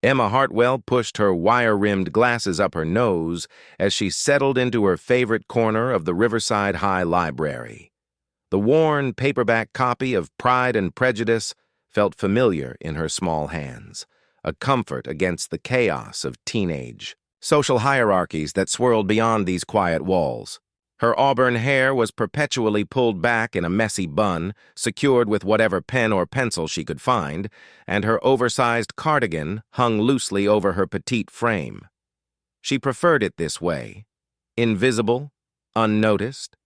Emma Hartwell pushed her wire-rimmed glasses up her nose as she settled into her favorite corner of the Riverside High Library. The worn paperback copy of Pride and Prejudice felt familiar in her small hands, a comfort against the chaos of teenage social hierarchies that swirled beyond these quiet walls. Her auburn hair was perpetually pulled back in a messy bun, secured with whatever pen or pencil she could find, and her oversized cardigan hung loosely over her petite frame. She preferred it this way, invisible, unnoticed,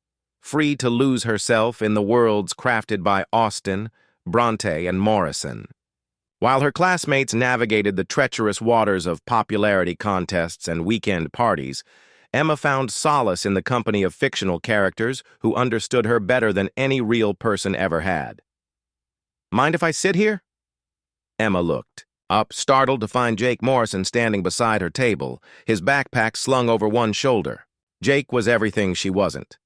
free to lose herself in the worlds crafted by Austen, Bronte, and Morrison. While her classmates navigated the treacherous waters of popularity contests and weekend parties, Emma found solace in the company of fictional characters who understood her better than any real person ever had. "Mind if I sit here?" Emma looked up, startled to find Jake Morrison standing beside her table, his backpack slung over one shoulder. Jake was everything she wasn't.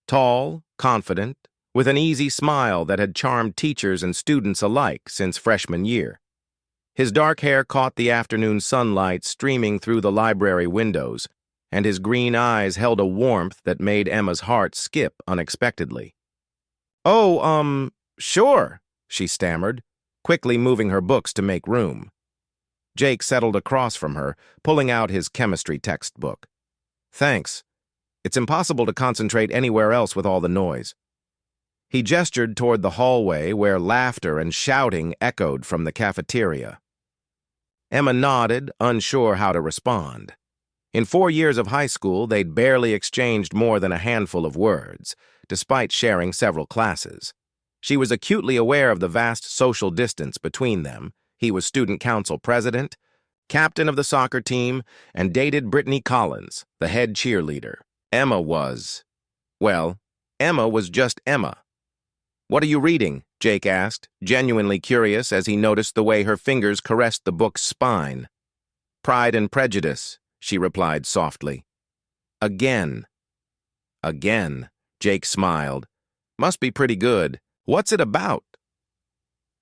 Tall, confident, with an easy smile that had charmed teachers and students alike since freshman year. His dark hair caught the afternoon sunlight streaming through the library windows, and his green eyes held a warmth that made Emma's heart skip unexpectedly. "Oh, sure," she stammered, quickly moving her books to make room. Jake settled across from her, pulling out his chemistry textbook. "Thanks. It's impossible to concentrate anywhere else with all the noise." He gestured toward the hallway where laughter and shouting echoed from the cafeteria. Emma nodded, unsure how to respond. In 4 years of high school, they'd barely exchanged more than a handful of words, despite sharing several classes. She was acutely aware of the vast social distance between them. He was student council president, captain of the soccer team, and dated Brittany Collins, the head cheerleader. Emma was just Emma. "What are you reading?" Jake asked, genuinely curious as he noticed the way her fingers caressed the book's spine. "Pride and Prejudice," she replied softly. "Again." "Again," Jake smiled. "Must be pretty good. What's it about?"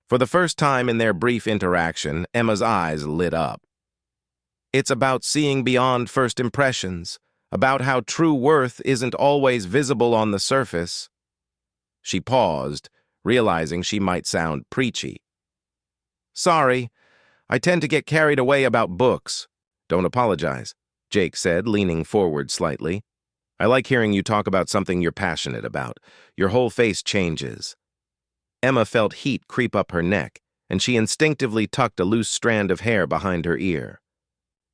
For the first time in their brief interaction, Emma's eyes lit up. "It's about seeing beyond first impressions, about how true worth isn't always visible on the surface." She paused, realizing she might sound preachy. "Sorry, I tend to get carried away about books." "Don't apologize," Jake said, leaning forward slightly. "I like hearing you talk about something you're passionate about. Your whole face changes." Emma felt heat creep up her neck, and she instinctively tucked a loose strand of hair behind her ear.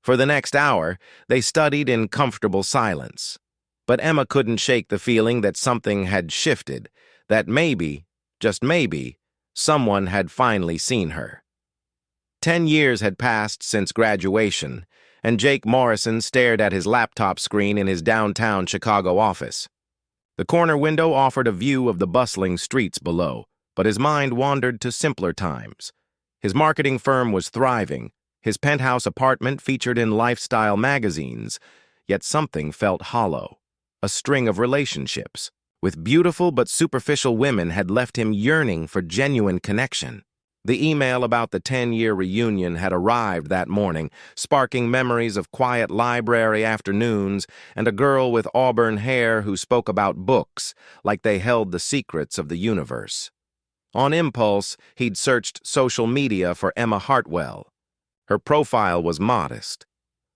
For the next hour, they studied in comfortable silence. But Emma couldn't shake the feeling that something had shifted, that maybe, just maybe, someone had finally seen her. 10 years had passed since graduation, and Jake Morrison stared at his laptop screen in his downtown Chicago office. The corner window offered a view of the bustling streets below, but his mind wandered to simpler times. His marketing firm was thriving, his penthouse apartment featured in lifestyle magazines, yet something felt hollow. A string of relationships with beautiful but superficial women had left him yearning for genuine connection. The email about the 10-year reunion had arrived that morning, sparking memories of quiet library afternoons and a girl with auburn hair who spoke about books like they held the secrets of the universe. On impulse, he'd searched social media for Emma Hartwell. Her profile was modest.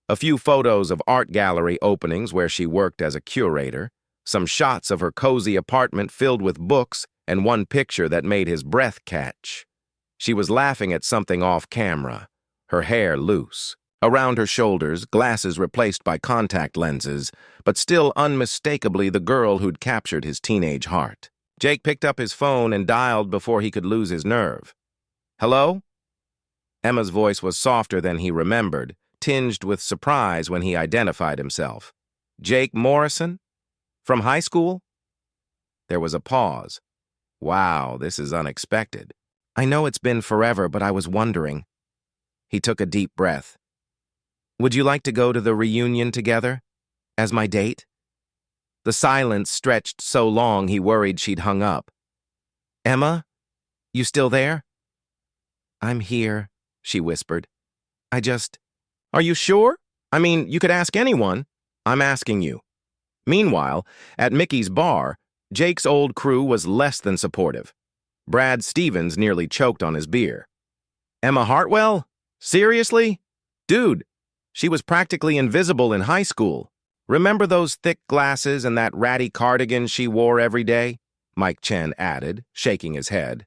A few photos of art gallery openings where she worked as a curator, some shots of her cozy apartment filled with books, and one picture that made his breath catch. She was laughing at something off camera, her hair loose. Around her shoulders, glasses replaced by contact lenses, but still unmistakably the girl who'd captured his teenage heart. Jake picked up his phone and dialed before he could lose his nerve. "Hello?" Emma's voice was softer than he remembered, tinged with surprise when he identified himself. "Jake Morrison? From high school?" There was a pause. "Wow, this is unexpected. I know it's been forever, but I was wondering." He took a deep breath. "Would you like to go to the reunion together? As my date?" The silence stretched so long he worried she'd hung up. "Emma? You still there?" "I'm here," she whispered. Are you sure? I mean, you could ask anyone. I'm asking you. Meanwhile, at Mickey's bar, Jake's old crew was less than supportive. Brad Stevens nearly choked on his beer. Emma Hartwell? Seriously? Dude, she was practically invisible in high school. Remember those thick glasses and that ratty cardigan she wore every day? Mike Chen added, shaking his head.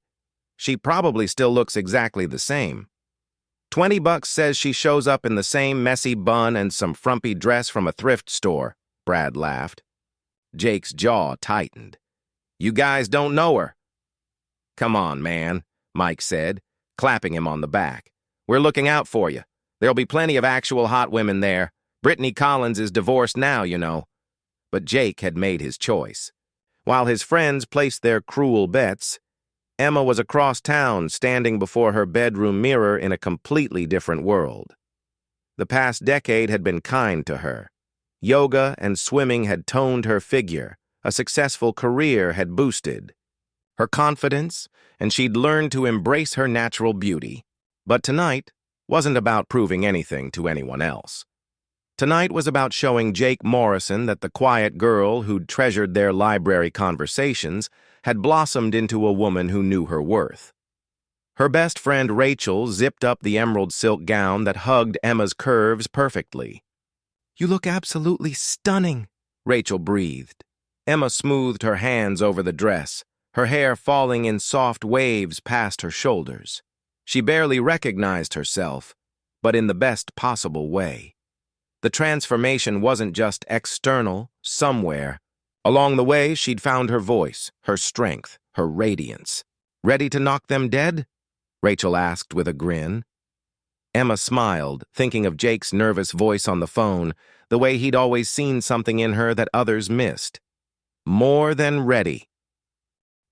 She probably still looks exactly the same. $20 says she shows up in the same messy bun and some frumpy dress from a thrift store, Brad laughed. Jake's jaw tightened. You guys don't know her. Come on, man, Mike said, clapping him on the back. We're looking out for you. There'll be plenty of actual hot women there. Brittany Collins is divorced now, you know. But Jake had made his choice. While his friends placed their cruel bets, Emma was across town standing before her bedroom mirror in a completely different world. The past decade had been kind to her. Yoga and swimming had toned her figure. A successful career had boosted her confidence, and she'd learned to embrace her natural beauty. But tonight wasn't about proving anything to anyone else. Tonight was about showing Jake Morrison that the quiet girl who'd treasured their library conversations had blossomed into a woman who knew her worth. Her best friend Rachel zipped up the emerald silk gown that hugged Emma's curves perfectly. You look absolutely stunning, Rachel breathed. Emma smoothed her hands over the dress, her hair falling in soft waves past her shoulders. She barely recognized herself, but in the best possible way. The transformation wasn't just external, somewhere. Along the way, she'd found her voice, her strength, her radiance. Ready to knock them dead? Rachel asked with a grin. Emma smiled, thinking of Jake's nervous voice on the phone, the way he'd always seen something in her that others missed. More than ready.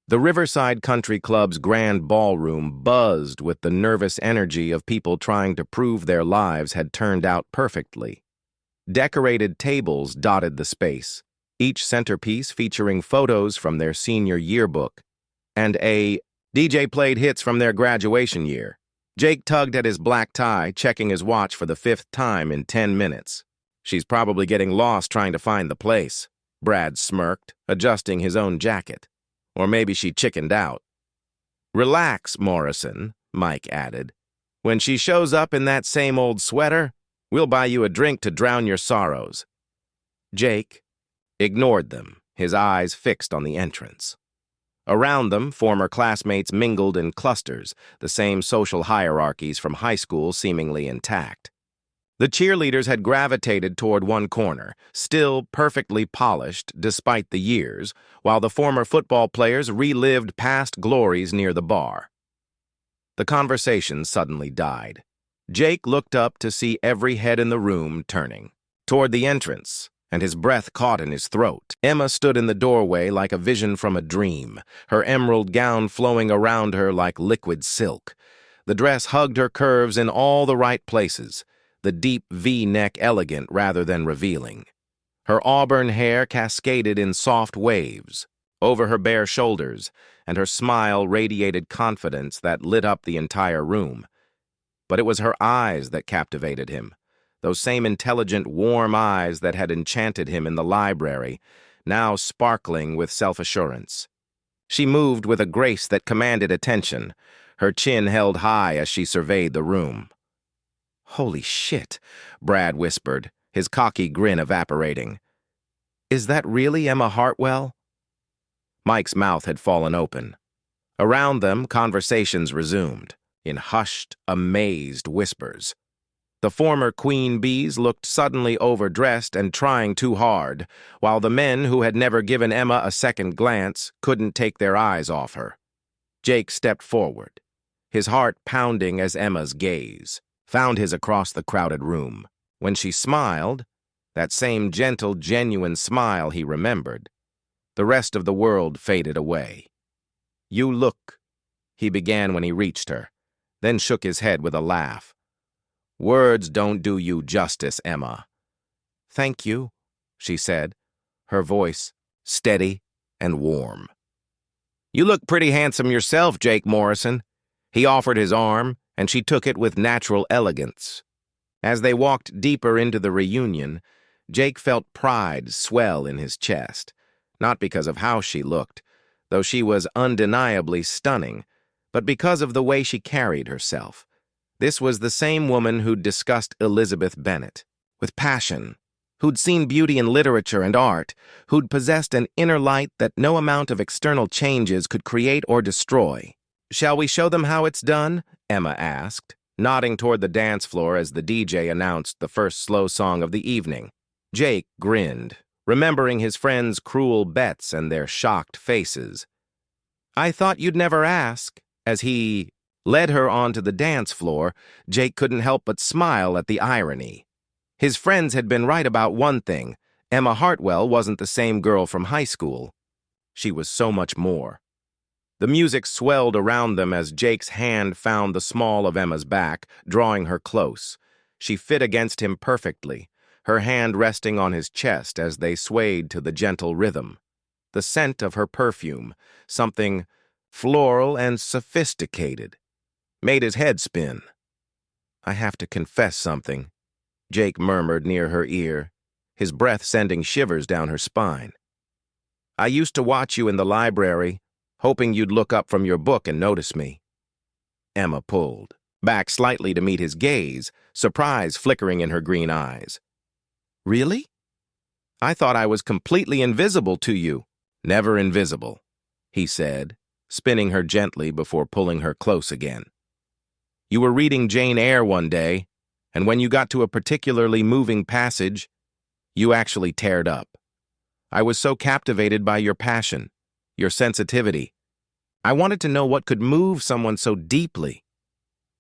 The Riverside Country Club's grand ballroom buzzed with the nervous energy of people trying to prove their lives had turned out perfectly. Decorated tables dotted the space, each centerpiece featuring photos from their senior yearbook, and a DJ played hits from their graduation year. Jake tugged at his black tie, checking his watch for the 5th time in 10 minutes. She's probably getting lost trying to find the place, Brad smirked, adjusting his own jacket. Or maybe she chickened out. Relax, Morrison, Mike added. When she shows up in that same old sweater, we'll buy you a drink to drown your sorrows. Jake ignored them, his eyes fixed on the entrance. Around them, former classmates mingled in clusters, the same social hierarchies from high school seemingly intact. The cheerleaders had gravitated toward one corner, still perfectly polished despite the years, while the former football players relived past glories near the bar. The conversation suddenly died. Jake looked up to see every head in the room turning toward the entrance, and his breath caught in his throat. Emma stood in the doorway like a vision from a dream, her emerald gown flowing around her like liquid silk. The dress hugged her curves in all the right places, the deep V-neck elegant rather than revealing. Her auburn hair cascaded in soft waves over her bare shoulders, and her smile radiated confidence that lit up the entire room. But it was her eyes that captivated him, those same intelligent, warm eyes that had enchanted him in the library, now sparkling with self-assurance. She moved with a grace that commanded attention, her chin held high as she surveyed the room. Holy shit, Brad whispered, his cocky grin evaporating. Is that really Emma Hartwell? Mike's mouth had fallen open. Around them, conversations resumed, in hushed, amazed whispers. The former queen bees looked suddenly overdressed and trying too hard, while the men who had never given Emma a second glance couldn't take their eyes off her. Jake stepped forward, his heart pounding as Emma's gaze found his across the crowded room. When she smiled, that same gentle, genuine smile he remembered, the rest of the world faded away. You look, he began when he reached her, then shook his head with a laugh. Words don't do you justice, Emma. Thank you, she said, her voice steady and warm. You look pretty handsome yourself, Jake Morrison. He offered his arm, and she took it with natural elegance. As they walked deeper into the reunion, Jake felt pride swell in his chest, not because of how she looked, though she was undeniably stunning, but because of the way she carried herself. This was the same woman who'd discussed Elizabeth Bennet, with passion, who'd seen beauty in literature and art, who'd possessed an inner light that no amount of external changes could create or destroy. "Shall we show them how it's done?" Emma asked, nodding toward the dance floor as the DJ announced the first slow song of the evening. Jake grinned, remembering his friends' cruel bets and their shocked faces. "I thought you'd never ask." As he led her onto the dance floor, Jake couldn't help but smile at the irony. His friends had been right about one thing: Emma Hartwell wasn't the same girl from high school. She was so much more. The music swelled around them as Jake's hand found the small of Emma's back, drawing her close. She fit against him perfectly, her hand resting on his chest as they swayed to the gentle rhythm. The scent of her perfume, something floral and sophisticated, made his head spin. "I have to confess something," Jake murmured near her ear, his breath sending shivers down her spine. "I used to watch you in the library, hoping you'd look up from your book and notice me." Emma pulled back slightly to meet his gaze, surprise flickering in her green eyes. "Really? I thought I was completely invisible to you." "Never invisible," he said, spinning her gently before pulling her close again. "You were reading Jane Eyre one day, and when you got to a particularly moving passage, you actually teared up. I was so captivated by your passion, your sensitivity. I wanted to know what could move someone so deeply.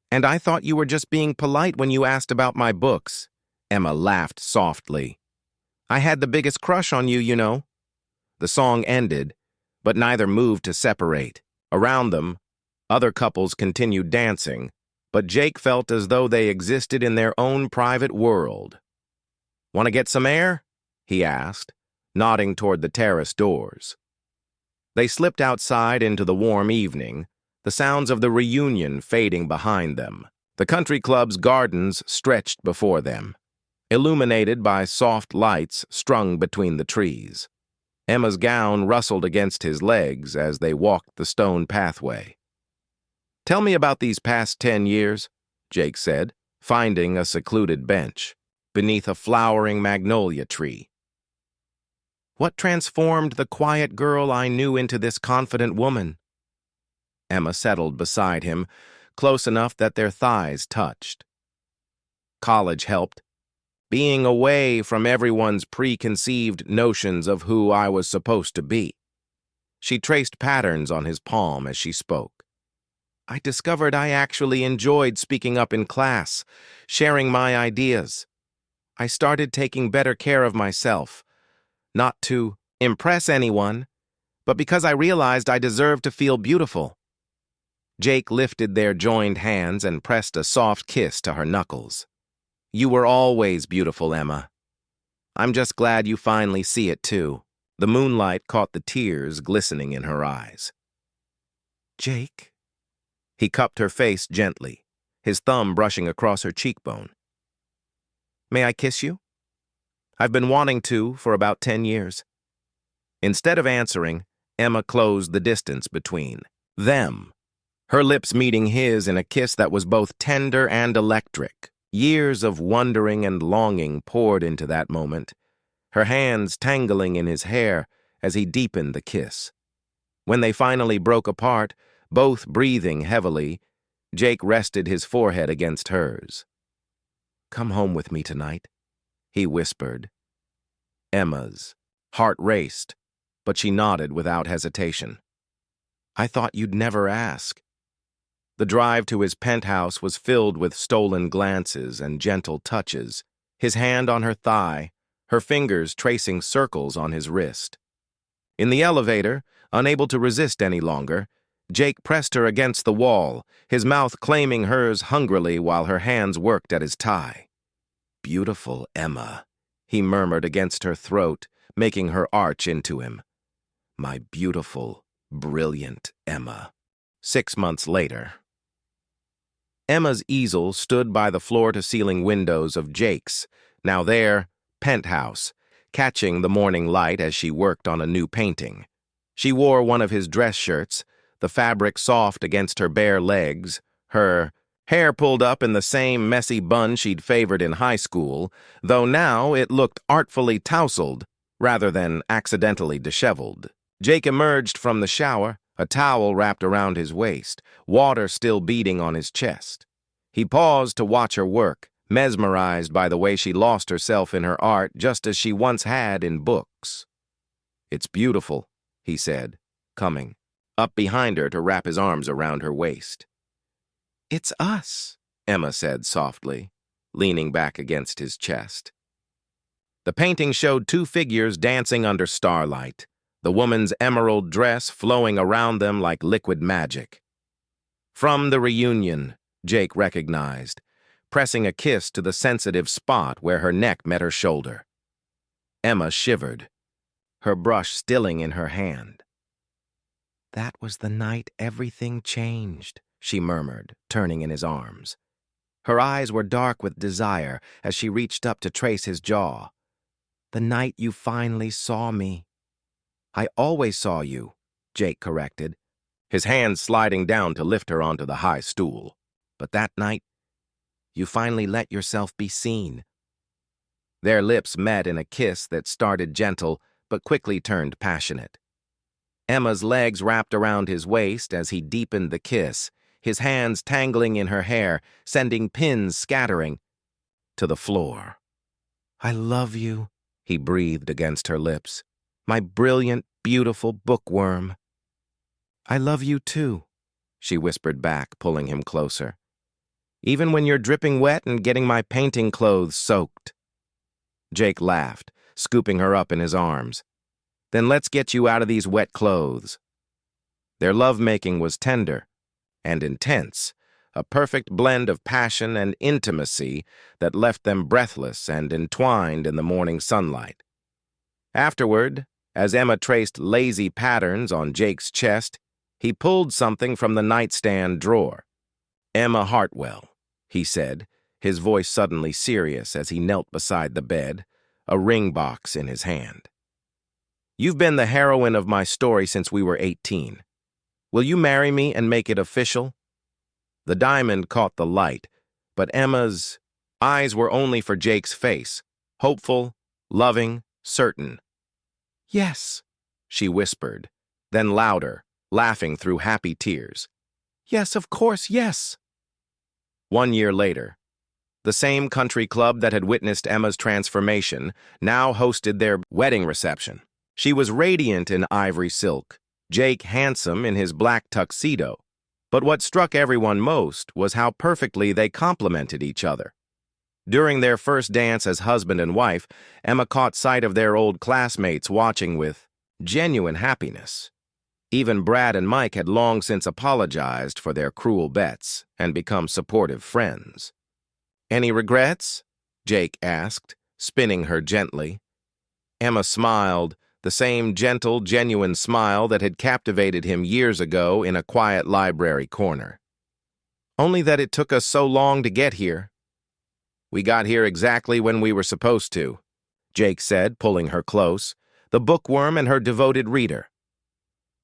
And I thought you were just being polite when you asked about my books." Emma laughed softly. "I had the biggest crush on you, you know." The song ended, but neither moved to separate. Around them, other couples continued dancing, but Jake felt as though they existed in their own private world. "Want to get some air?" he asked, nodding toward the terrace doors. They slipped outside into the warm evening, the sounds of the reunion fading behind them. The country club's gardens stretched before them, illuminated by soft lights strung between the trees. Emma's gown rustled against his legs as they walked the stone pathway. "Tell me about these past 10 years, Jake said, finding a secluded bench beneath a flowering magnolia tree. "What transformed the quiet girl I knew into this confident woman?" Emma settled beside him, close enough that their thighs touched. "College helped. Being away from everyone's preconceived notions of who I was supposed to be." She traced patterns on his palm as she spoke. "I discovered I actually enjoyed speaking up in class, sharing my ideas. I started taking better care of myself, not to impress anyone, but because I realized I deserved to feel beautiful." Jake lifted their joined hands and pressed a soft kiss to her knuckles. "You were always beautiful, Emma. I'm just glad you finally see it, too." The moonlight caught the tears glistening in her eyes. "Jake?" He cupped her face gently, his thumb brushing across her cheekbone. "May I kiss you? I've been wanting to for about 10 years. Instead of answering, Emma closed the distance between them, her lips meeting his in a kiss that was both tender and electric. Years of wondering and longing poured into that moment, her hands tangling in his hair as he deepened the kiss. When they finally broke apart, both breathing heavily, Jake rested his forehead against hers. "Come home with me tonight," he whispered. Emma's heart raced, but she nodded without hesitation. "I thought you'd never ask." The drive to his penthouse was filled with stolen glances and gentle touches, his hand on her thigh, her fingers tracing circles on his wrist. In the elevator, unable to resist any longer, Jake pressed her against the wall, his mouth claiming hers hungrily while her hands worked at his tie. "Beautiful Emma," he murmured against her throat, making her arch into him. "My beautiful, brilliant Emma." 6 months later. Emma's easel stood by the floor-to-ceiling windows of Jake's, now their, penthouse, catching the morning light as she worked on a new painting. She wore one of his dress shirts, the fabric soft against her bare legs, her hair pulled up in the same messy bun she'd favored in high school, though now it looked artfully tousled rather than accidentally disheveled. Jake emerged from the shower, a towel wrapped around his waist, water still beating on his chest. He paused to watch her work, mesmerized by the way she lost herself in her art just as she once had in books. "It's beautiful," he said, coming up behind her to wrap his arms around her waist. "It's us," Emma said softly, leaning back against his chest. The painting showed two figures dancing under starlight, the woman's emerald dress flowing around them like liquid magic. From the reunion, Jake recognized, pressing a kiss to the sensitive spot where her neck met her shoulder. Emma shivered, her brush stilling in her hand. "That was the night everything changed," she murmured, turning in his arms. Her eyes were dark with desire as she reached up to trace his jaw. "The night you finally saw me." "I always saw you," Jake corrected, his hand sliding down to lift her onto the high stool. "But that night, you finally let yourself be seen." Their lips met in a kiss that started gentle but quickly turned passionate. Emma's legs wrapped around his waist as he deepened the kiss, his hands tangling in her hair, sending pins scattering to the floor. "I love you," he breathed against her lips. "My brilliant, beautiful bookworm." "I love you too," she whispered back, pulling him closer. "Even when you're dripping wet and getting my painting clothes soaked." Jake laughed, scooping her up in his arms. "Then let's get you out of these wet clothes." Their lovemaking was tender and intense, a perfect blend of passion and intimacy that left them breathless and entwined in the morning sunlight. Afterward, as Emma traced lazy patterns on Jake's chest, he pulled something from the nightstand drawer. "Emma Hartwell," he said, his voice suddenly serious as he knelt beside the bed, a ring box in his hand. "You've been the heroine of my story since we were 18. Will you marry me and make it official?" The diamond caught the light, but Emma's eyes were only for Jake's face, hopeful, loving, certain. "Yes," she whispered, then louder, laughing through happy tears. "Yes, of course, yes." 1 year later, the same country club that had witnessed Emma's transformation now hosted their wedding reception. She was radiant in ivory silk, Jake handsome in his black tuxedo. But what struck everyone most was how perfectly they complemented each other. During their first dance as husband and wife, Emma caught sight of their old classmates watching with genuine happiness. Even Brad and Mike had long since apologized for their cruel bets and become supportive friends. "Any regrets?" Jake asked, spinning her gently. Emma smiled, the same gentle, genuine smile that had captivated him years ago in a quiet library corner. "Only that it took us so long to get here." "We got here exactly when we were supposed to," Jake said, pulling her close, the bookworm and her devoted reader.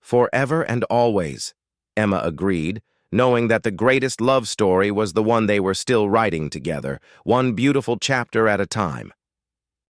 "Forever and always," Emma agreed, knowing that the greatest love story was the one they were still writing together, one beautiful chapter at a time.